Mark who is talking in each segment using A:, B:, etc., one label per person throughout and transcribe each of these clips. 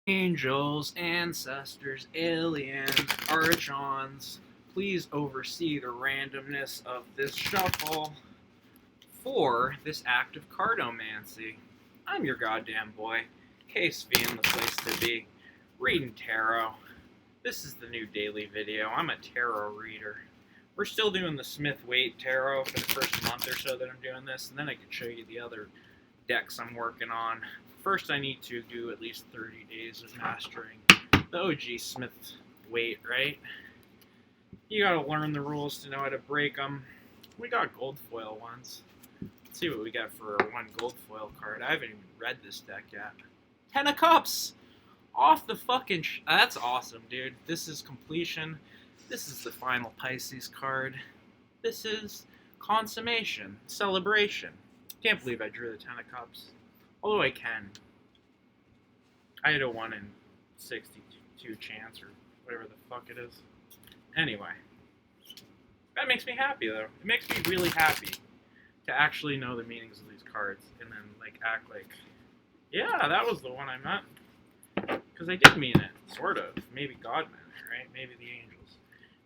A: Angels, ancestors, aliens, archons, please oversee the randomness of this shuffle for this act of cardomancy. I'm your goddamn boy, Case being the place to be, reading tarot. This is the new daily video. I'm a tarot reader. We're still doing the Smith-Waite tarot for the first month or so that I'm doing this, and then I can show you the other decks I'm working on. First, I need to do at least 30 days of mastering the OG Smith-Waite, right? You gotta learn the rules to know how to break them. We got gold foil ones. Let's see what we got for one gold foil card. I haven't even read this deck yet. 10 of Cups! Off the fucking that's awesome, dude. This is completion. This is the final Pisces card. This is consummation, celebration. Can't believe I drew the 10 of Cups. Although I can. I had a 1 in 62 chance, or whatever the fuck it is. Anyway. That makes me happy, though. It makes me really happy to actually know the meanings of these cards and then, like, act like, yeah, that was the one I meant. Because I did mean it, sort of. Maybe God meant it, right? Maybe the angels.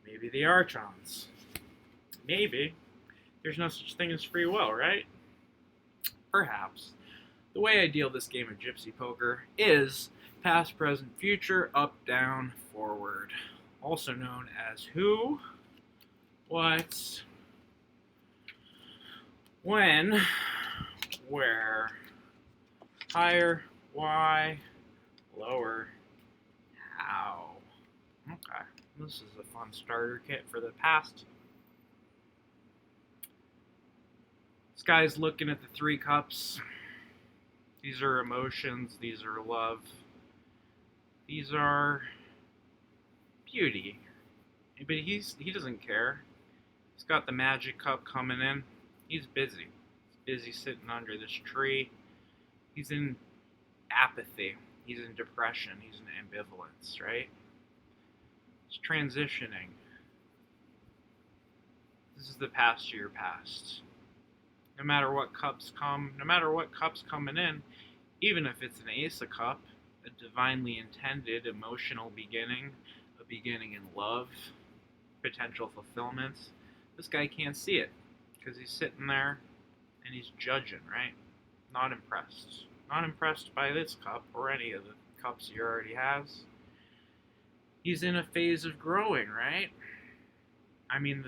A: Maybe the archons. Maybe there's no such thing as free will, right? Perhaps. The way I deal this game of gypsy poker is past, present, future, up, down, forward. Also known as who, what, when, where, higher, why, lower, how. Okay, this is a fun starter kit for the past. This guy's looking at the 3 cups. These are emotions, these are love, these are beauty. But he doesn't care. He's got the magic cup coming in. He's busy. He's busy sitting under this tree. He's in apathy. He's in depression. He's in ambivalence, right? He's transitioning. This is the past to your past. No matter what cups come, no matter what cup's coming in, even if it's an Ace of Cup, a divinely intended emotional beginning, a beginning in love, potential fulfillments, this guy can't see it because he's sitting there and he's judging, right? Not impressed. Not impressed by this cup or any of the cups he already has. He's in a phase of growing, right? I mean,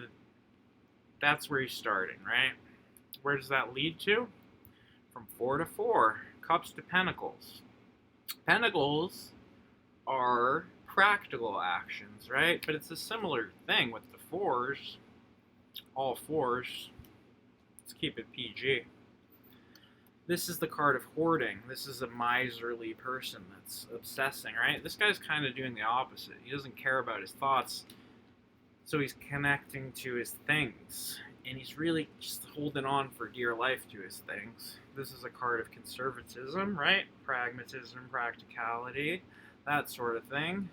A: that's where he's starting, right? Where does that lead to? From 4 to 4. Cups to Pentacles. Pentacles are practical actions, right? But it's a similar thing with the 4s. All 4s. Let's keep it PG. This is the card of hoarding. This is a miserly person that's obsessing, right? This guy's kind of doing the opposite. He doesn't care about his thoughts, so he's connecting to his things. And he's really just holding on for dear life to his things. This is a card of conservatism, right? Pragmatism, practicality, that sort of thing.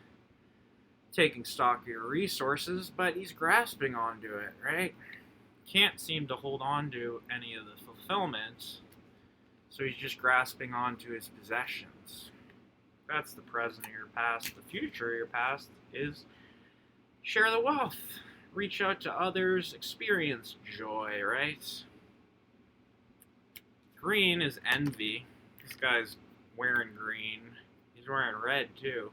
A: Taking stock of your resources, but he's grasping onto it, right? Can't seem to hold on to any of the fulfillment, so he's just grasping onto his possessions. That's the present of your past. The future of your past is share the wealth. Reach out to others, experience joy, right? Green is envy. This guy's wearing green. He's wearing red, too.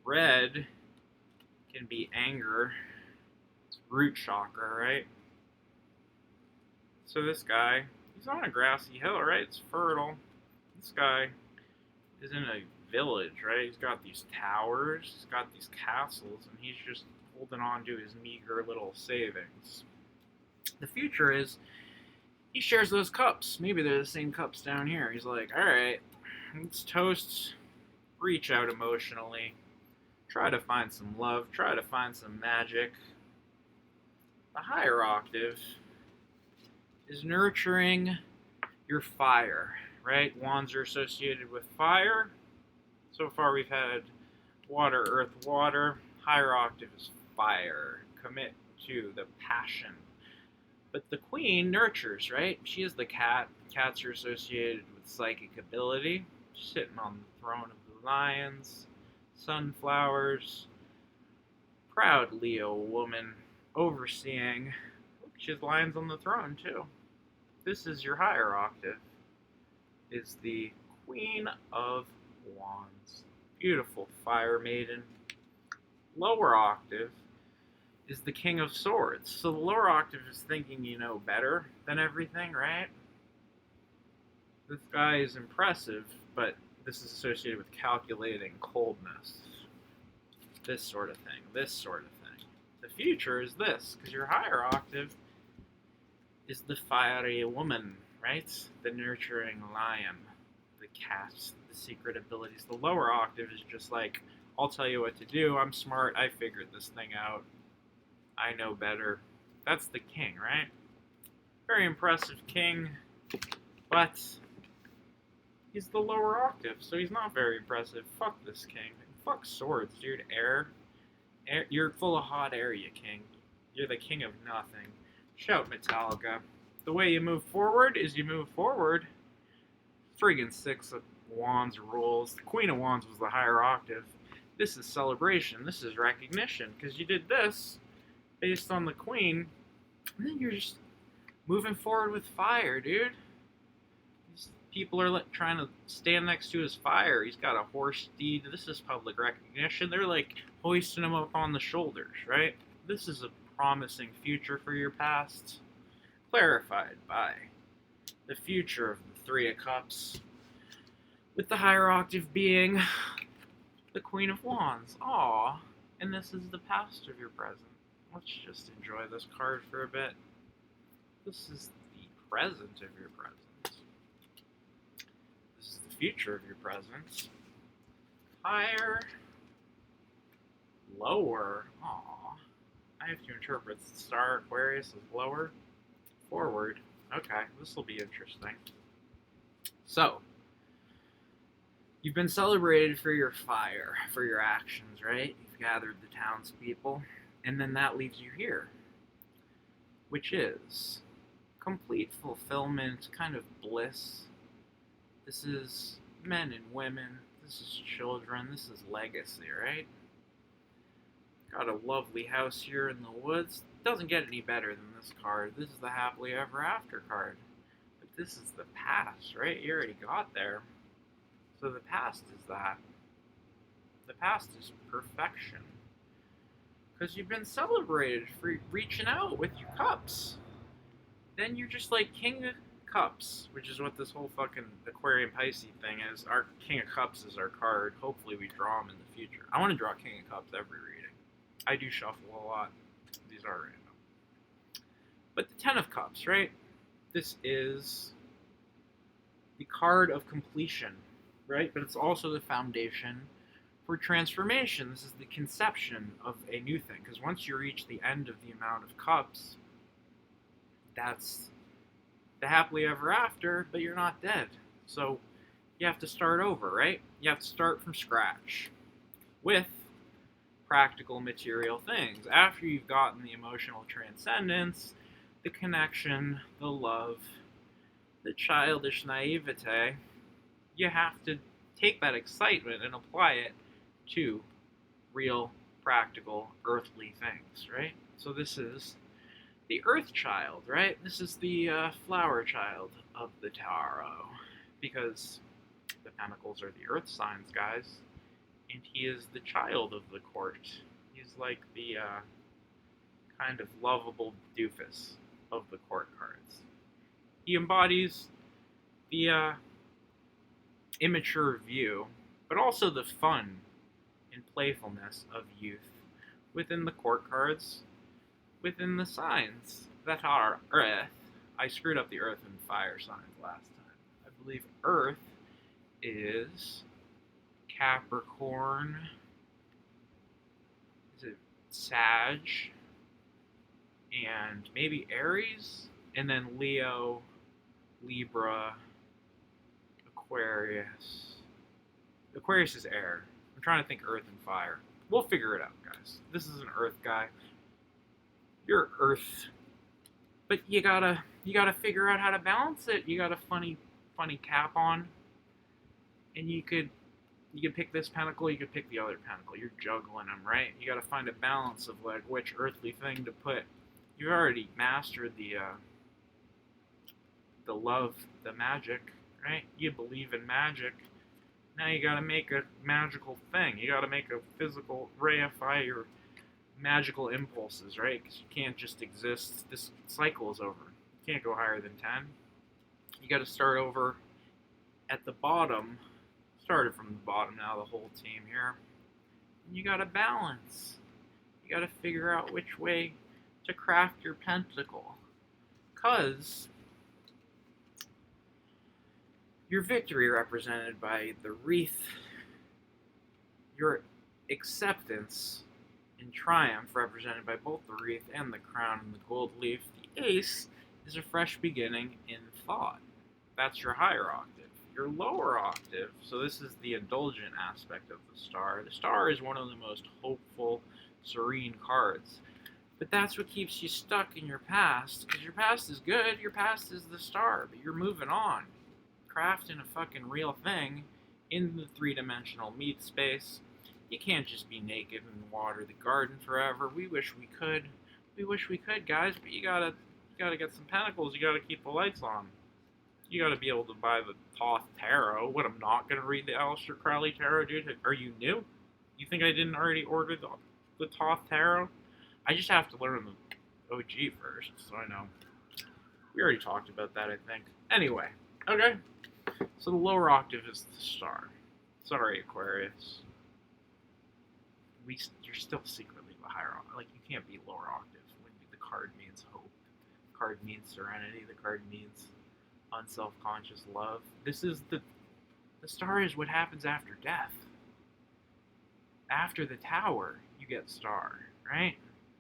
A: Red can be anger. It's root chakra, right? So this guy, he's on a grassy hill, right? It's fertile. This guy is in a village, right? He's got these towers, he's got these castles, and he's just holding on to his meager little savings. The future is he shares those cups. Maybe they're the same cups down here. He's like, alright, let's toast, reach out emotionally, try to find some love, try to find some magic. The higher octave is nurturing your fire, right? Wands are associated with fire. So far we've had water, earth, water. Higher octave is fire. Commit to the passion. But the queen nurtures, right? She is the cat. Cats are associated with psychic ability. She's sitting on the throne of the lions, sunflowers, proud Leo woman overseeing. She has lions on the throne too. This is your higher octave. Is the Queen of Wands. Beautiful fire maiden. Lower octave is the King of Swords. So the lower octave is thinking you know better than everything, right? This guy is impressive, but this is associated with calculating coldness. This sort of thing. This sort of thing. The future is this, because your higher octave is the fiery woman, right? The nurturing lion, the cat, the secret abilities. The lower octave is just like, I'll tell you what to do. I'm smart. I figured this thing out. I know better. That's the king, right? Very impressive king, but he's the lower octave, so he's not very impressive. Fuck this king. Fuck swords, dude. Air. You're full of hot air, you king. You're the king of nothing. Shout, Metallica. The way you move forward is you move forward. Friggin' Six of Wands rules. The Queen of Wands was the higher octave. This is celebration. This is recognition. Because you did this based on the Queen. And then you're just moving forward with fire, dude. These people are trying to stand next to his fire. He's got a horse steed. This is public recognition. They're like hoisting him up on the shoulders, right? This is a promising future for your past. Clarified by the future of the Three of Cups. With the higher octave being the Queen of Wands. Aww. And this is the past of your present. Let's just enjoy this card for a bit. This is the present of your present. This is the future of your present. Higher. Lower. Aww. I have to interpret the star Aquarius as lower. Forward. Okay, this will be interesting. So, you've been celebrated for your fire, for your actions, right? You've gathered the townspeople, and then that leaves you here, which is complete fulfillment, kind of bliss. This is men and women, this is children, this is legacy, right? Got a lovely house here in the woods. Doesn't get any better than this card. This is the happily ever after card. But this is the past, right? You already got there. So the past is that. The past is perfection. Because you've been celebrated for reaching out with your cups. Then you're just like King of Cups, which is what this whole fucking Aquarian Pisces thing is. Our King of Cups is our card. Hopefully we draw them in the future. I want to draw King of Cups every reading. I do shuffle a lot. These are random. But the Ten of Cups, right? This is the card of completion, right? But it's also the foundation for transformation. This is the conception of a new thing. Because once you reach the end of the amount of cups, that's the happily ever after, but you're not dead. So you have to start over, right? You have to start from scratch with practical material things. After you've gotten the emotional transcendence, the connection, the love, the childish naivete, you have to take that excitement and apply it to real, practical, earthly things, right? So this is the Earth Child, right? This is the flower child of the tarot, because the Pentacles are the Earth signs, guys. And he is the child of the court. He's like the kind of lovable doofus of the court cards. He embodies the immature view, but also the fun and playfulness of youth within the court cards, within the signs that are Earth. I screwed up the Earth and Fire signs last time. I believe Earth is Capricorn, is it Sag, and maybe Aries, and then Leo, Libra, Aquarius. Aquarius is air. I'm trying to think Earth and Fire. We'll figure it out, guys. This is an Earth guy. You're Earth, but you gotta figure out how to balance it. You got a funny cap on, and you could You can pick this pentacle, you can pick the other pentacle. You're juggling them, right? You got to find a balance of like which earthly thing to put. You've already mastered the love, the magic, right? You believe in magic. Now you got to make a magical thing. You got to make a physical, reify your magical impulses, right? Because you can't just exist. This cycle is over. You can't go higher than 10. You got to start over at the bottom. Started from the bottom now, the whole team here. And you got to balance. You got to figure out which way to craft your pentacle. Because your victory represented by the wreath, your acceptance and triumph represented by both the wreath and the crown and the gold leaf. The ace is a fresh beginning in thought. That's your higher octave. Your lower octave, so this is the indulgent aspect of the star. The star is one of the most hopeful, serene cards. But that's what keeps you stuck in your past, because your past is good, your past is the star, but you're moving on. Crafting a fucking real thing in the three-dimensional meat space. You can't just be naked and water the garden forever. We wish we could. We wish we could, guys, but you gotta get some pentacles, you gotta keep the lights on. You gotta be able to buy the Thoth Tarot. What, I'm not gonna read the Aleister Crowley Tarot, dude? Are you new? You think I didn't already order the Thoth Tarot? I just have to learn the OG first, so I know. We already talked about that, I think. Anyway, okay. So the lower octave is the star. Sorry, Aquarius. You're still secretly the higher octave. Like, you can't be lower octave when the card means hope. The card means serenity. The card means unself-conscious love. This is the star is what happens after death. After the tower, you get star, right?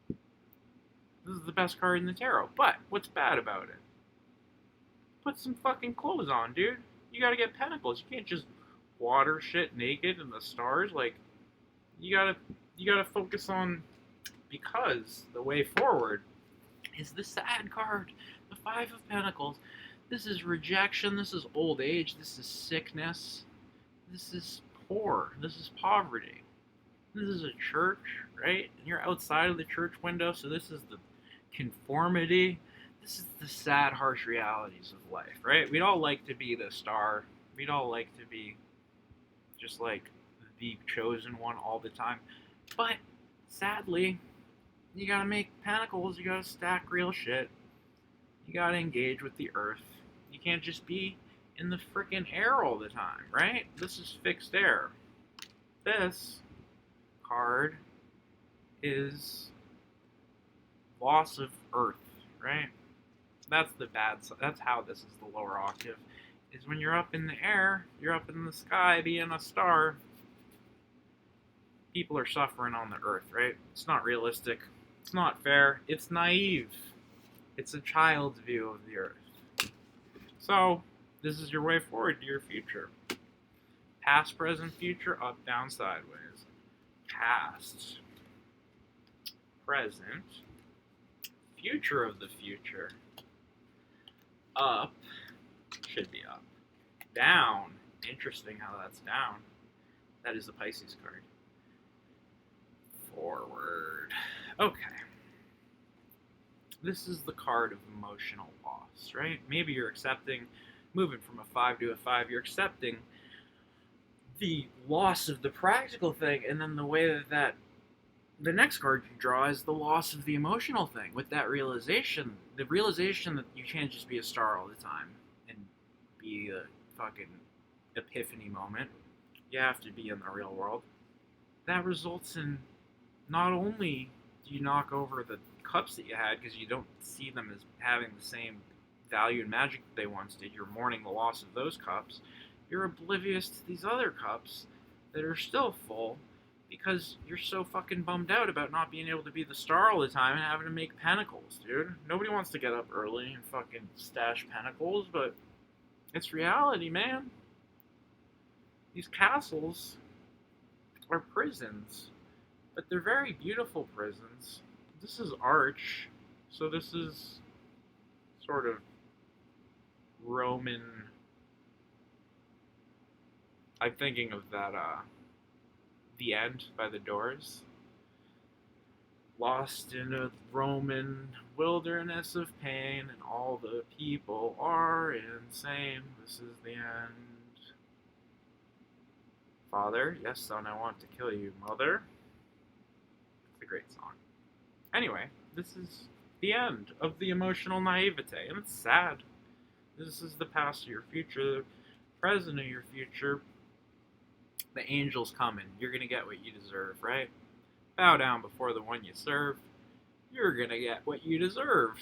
A: This is the best card in the tarot. But what's bad about it? Put some fucking clothes on, dude. You gotta get pentacles. You can't just water shit naked in the stars. Like, you gotta focus on, because the way forward is the sad card, the Five of Pentacles. This is rejection, this is old age, this is sickness, this is poor, this is poverty. This is a church, right? And you're outside of the church window, so this is the conformity. This is the sad, harsh realities of life, right? We'd all like to be the star. We'd all like to be just like the chosen one all the time. But sadly, you gotta make pentacles, you gotta stack real shit. You gotta engage with the earth. You can't just be in the frickin' air all the time, right? This is fixed air. This card is loss of earth, right? That's the bad side. That's how this is the lower octave. Is when you're up in the air, you're up in the sky being a star, people are suffering on the earth, right? It's not realistic. It's not fair. It's naive. It's a child's view of the earth. So, this is your way forward to your future. Past, present, future, up, down, sideways. Past, present, future of the future. Up, should be up. Down, interesting how that's down. That is the Pisces card. Forward. Okay. This is the card of emotional loss, right? Maybe you're accepting, moving from a 5 to a 5, you're accepting the loss of the practical thing, and then the way that the next card you draw is the loss of the emotional thing. With that realization, the realization that you can't just be a star all the time and be a fucking epiphany moment. You have to be in the real world. That results in not only do you knock over the cups that you had because you don't see them as having the same value and magic that they once did, you're mourning the loss of those cups, you're oblivious to these other cups that are still full because you're so fucking bummed out about not being able to be the star all the time and having to make pentacles, dude. Nobody wants to get up early and fucking stash pentacles, but it's reality, man. These castles are prisons, but they're very beautiful prisons. This is arch, so this is sort of Roman I'm thinking of that, The End by The Doors. Lost in a Roman wilderness of pain, and all the people are insane. This is the end. Father, yes, son, I want to kill you. Mother, it's a great song. Anyway, this is the end of the emotional naivete, and it's sad. This is the past of your future, the present of your future. The angel's coming. You're gonna get what you deserve, right? Bow down before the one you serve. You're gonna get what you deserve.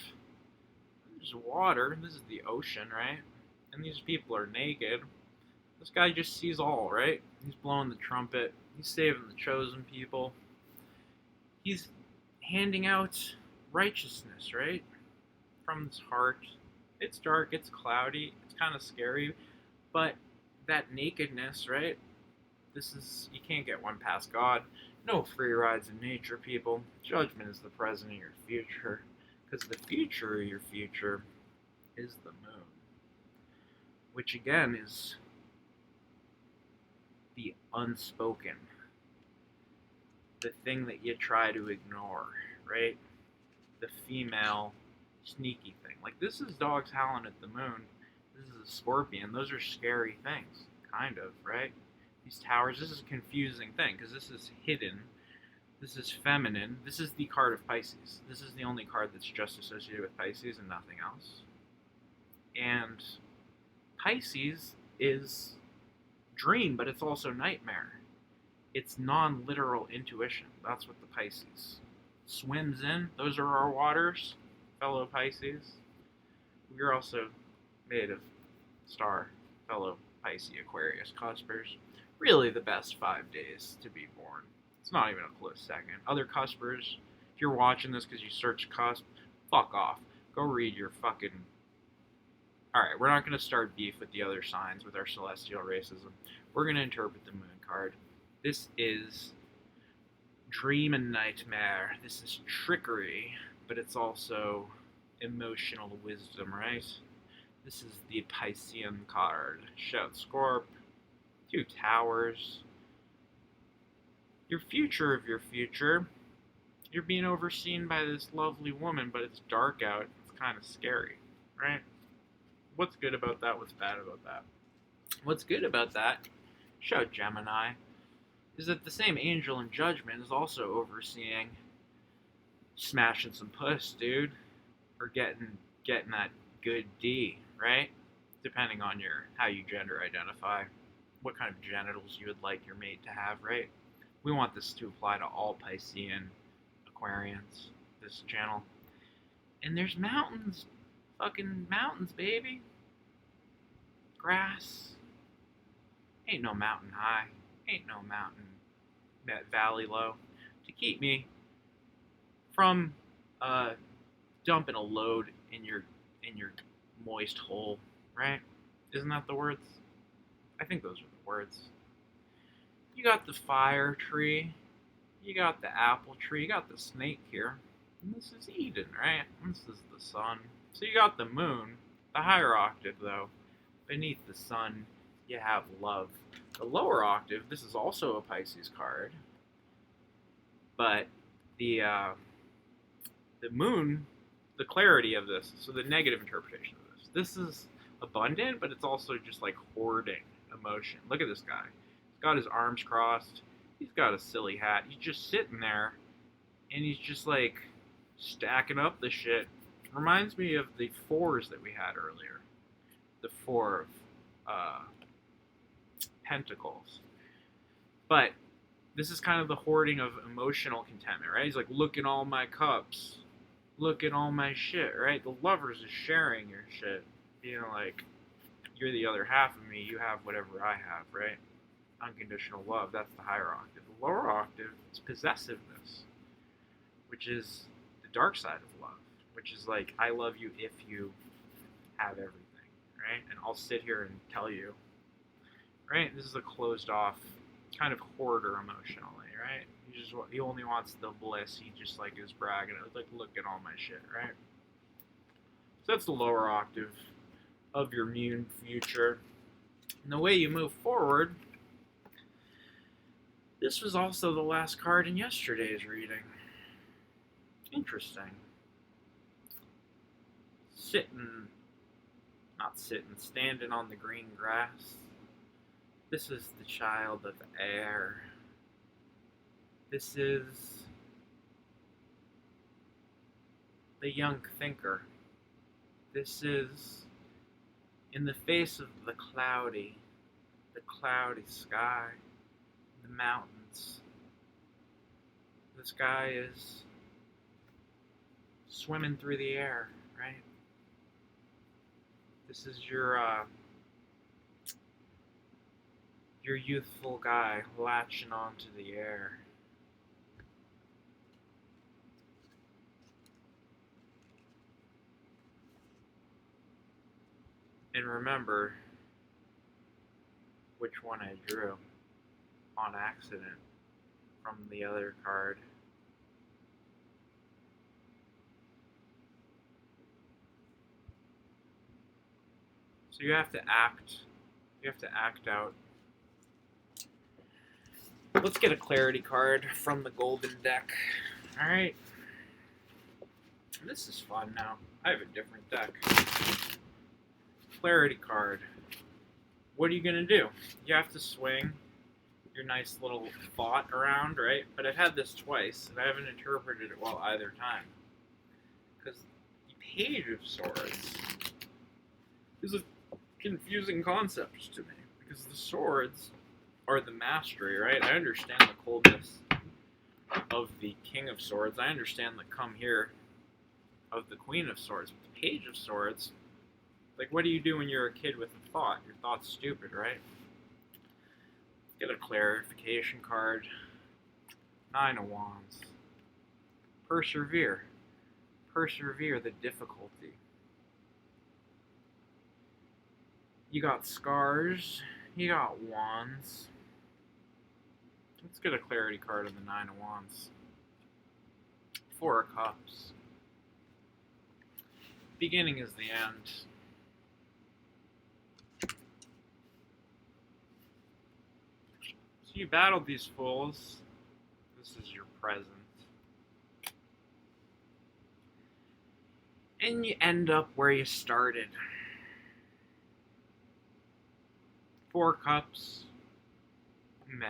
A: There's water. This is the ocean, right? And these people are naked. This guy just sees all, right? He's blowing the trumpet. He's saving the chosen people. He's handing out righteousness, right? From his heart. It's dark, it's cloudy, it's kind of scary, but that nakedness, right? You can't get one past God. No free rides in nature, people. Judgment is the present of your future, because the future of your future is the moon, which again is the unspoken, the thing that you try to ignore, right? The female sneaky thing. Like, this is dogs howling at the moon. This is a scorpion. Those are scary things, kind of, right? These towers, this is a confusing thing, because this is hidden. This is feminine. This is the card of Pisces. This is the only card that's just associated with Pisces and nothing else. And Pisces is dream, but it's also nightmare. It's non-literal intuition. That's what the Pisces swims in. Those are our waters, fellow Pisces. We're also made of star, fellow Pisces, Aquarius, cuspers. Really the best 5 days to be born. It's not even a close second. Other cuspers, if you're watching this because you search cusp, fuck off. Go read your fucking... Alright, we're not going to start beef with the other signs with our celestial racism. We're going to interpret the moon card. This is dream and nightmare. This is trickery, but it's also emotional wisdom, right? This is the Piscean card. Shout Scorp. 2 towers. Your future of your future. You're being overseen by this lovely woman, but it's dark out. It's kind of scary, right? What's good about that? What's bad about that? What's good about that, shout Gemini, is that the same angel in Judgment is also overseeing smashing some puss, dude, or getting that good D, right? Depending on how you gender identify, what kind of genitals you would like your mate to have, right? We want this to apply to all Piscean Aquarians, this channel. And there's mountains, fucking mountains, baby. Grass. Ain't no mountain high, ain't no mountain valley low to keep me from dumping a load in your moist hole, right? Isn't that the words? I think those are the words. You got the fire tree, you got the apple tree, you got the snake here, and this is Eden, right? This is the sun. So you got the moon, the higher octave though. Beneath the sun, you have love. The lower octave, this is also a Pisces card, but the moon, the clarity of this, so the negative interpretation of this is abundant, but it's also just like hoarding emotion. Look at this guy. He's got his arms crossed. He's got a silly hat. He's just sitting there, and he's just like stacking up the shit. Reminds me of the 4s that we had earlier. The 4 of Pentacles. But this is kind of the hoarding of emotional contentment, right? He's like, look at all my cups. Look at all my shit, right? The lovers is sharing your shit. You know, like, you're the other half of me. You have whatever I have, right? Unconditional love. That's the higher octave. The lower octave is possessiveness, which is the dark side of love, which is like, I love you if you have everything, right? And I'll sit here and tell you, right? This is a closed off kind of hoarder emotionally, right? He only wants the bliss. He just like is bragging, like, look at all my shit, right? So that's the lower octave of your moon future. And the way you move forward This was also the last card in yesterday's reading. Interesting. Standing on the green grass. This is the child of air. This is the young thinker. This is in the face of the cloudy sky, the mountains. This guy is swimming through the air, right? This is your youthful guy latching onto the air. And remember which one I drew on accident from the other card. So you have to act out. Let's get a clarity card from the golden deck. Alright. This is fun now. I have a different deck. Clarity card. What are you going to do? You have to swing your nice little thought around, right? But I've had this twice, and I haven't interpreted it well either time. Because the Page of Swords is a confusing concept to me. Because the swords are the mastery, right? I understand the coldness of the King of Swords. I understand the come here of the Queen of Swords. But the Page of Swords, like, what do you do when you're a kid with a thought? Your thought's stupid, right? Get a clarification card. 9 of Wands. Persevere. Persevere the difficulty. You got scars. You got wands. Let's get a clarity card on the 9 of Wands. 4 of Cups. Beginning is the end. So you battled these fools. This is your present. And you end up where you started. 4 Cups. Meh.